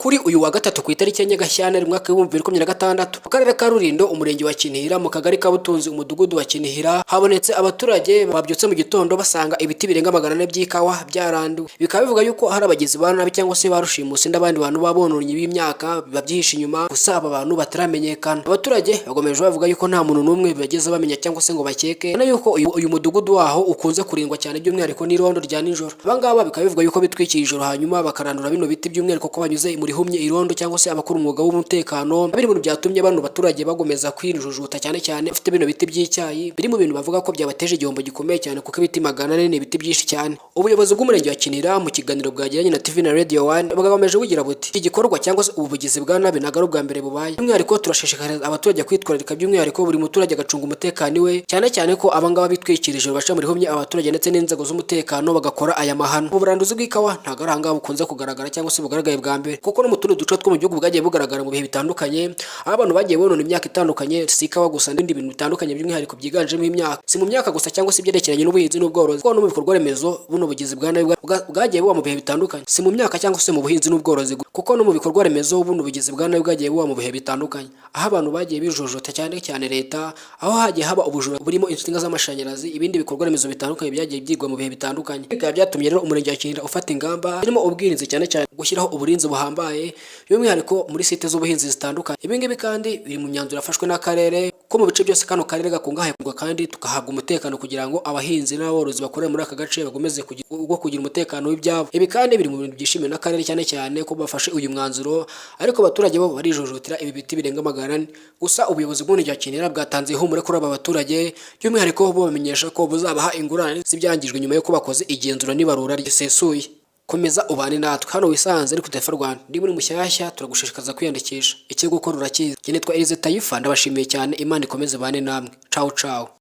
Kuri uyu wa gatatu ku itariki ya Gashyantare mwaka wa 2026 mu karere ka Rulindo umurenge wa Kinihira mu kagari ka Butunzi umudugudu wa Kinihira habonetse abaturage babyutse mu gitondo basanga ibiti birenga 400 by'ikawa byaranduwe. Bikaba bivuga yuko hari abagizi ba nabi cyangwa se barushimusi n'abandi bantu babononye b'imyaka babyihisha inyuma, gusa aba bantu bataramenyekana. Abaturage bagomeje bavuga yuko nta muntu n'umwe bageze bamenya cyangwa se ngo bakeke na yuko uyu mudugudu waho ukunze kurindwa cyane by'umwihariko n'irondo rya nijoro. Abangaba bikaba bivuga yuko bitwikira ijoro hanyuma bakarandura bino biti by'umwihariko ko banyuze rihumye irondo cyangwa se abakora umwuga w'umutekano. Biri mu byatumye bano baturage bagomeza kwinjujuta cyane cyane afite bino biti by'icyayi, biri mu bintu bavuga ko byabateje igihombo gikomeye cyane kuko ibiti 400 ni ibiti byinshi cyane. Ubuyobozi bw'umurenge wa Kinihira mu kiganiro bwagiranye na TV na Radio 1 bagakomeje bugira buti iki gikorwa cyangwa se ubuvugizi bwa nabi nagaru bwa mbere bubaye. By'umwihariko turashishikariza abaturage kwitwararika by'umwihariko buri muturage agacunga umutekano we, cyane cyane ko abangaba bitwikirije baca muri humye abaturage ndetse n'inzego z'umutekano bagakora aya mahano. Uburanduzi bw'ikawa ntagaranga bukunze kugaragara cyangwa se bugaragaye bwa mbere kuko no mu tundi duce two mu gihugu bwagiye bugaragara mu bihe bitandukanye, aho abantu bagiye bonona imyaka itandukanye, sikawa gusa n'indi bintu bitandukanye by'umwihariko byiganjemo imyaka. Si mu myaka gusa cyangwa se ibyerekeranye n'ubuhinzi n'ubworozi, kuko no mu bikorwa remezo buno bugizi bwa nabi bwagiye buba mu bihe bitandukanye. Si mu myaka cyangwa se mu buhinzi n'ubworozi, kuko no mu bikorwa remezo buno bugizi bwa nabi bwagiye buba mu bihe bitandukanye, aho abantu bagiye bijojota cyane cyane leta, aho hagiye haba ubujura burimo insinga z'amashanyarazi, ibindi bikorwa remezo bitandukanye byagiye byigwa mu bihe bitandukanye. Bikaba byatumye rero umurenge wa Kinihira ufata ingamba zirimo ubwirinzi cyane cyane gushyiraho uburinzi buhambaye by'umwihariko muri site z'ubuhinzi zitandukanye. Ibi ngibi kandi biri mu myanzuro yafashwe n'akarere ko mu bice byose kano karere gakungahaye kandi tugahabwa umutekano kugira ngo abahinzi n'aborozi bakorera muri aka gace bagomeze kugira umutekano w'ibyabo. Ibi kandi biri mu bintu byishimiwe n'akarere cyane cyane ko bafashe uyu mwanzuro, ariko abaturage bo barijojotera ibi biti birenga 400. Gusa ubuyobozi bw'umurenge wa Kinihira bwatanze ihumure kuri aba baturage by'umwihariko bo bamenyesha ko buzabaha ingurane z'ibyangijwe nyuma yo ko bakoze igenzura n'ibarura risesuye. Komeza ubane natwe hano wisanze ari ku Tefa Rwanda. Ndi muri mushyashya turagushishikaza kwiyandikisha. Icyo gukora urakizi. Nitwa Elize Taifa, ndabashimiye cyane. Imana ikomeze bane namwe. Ciao ciao.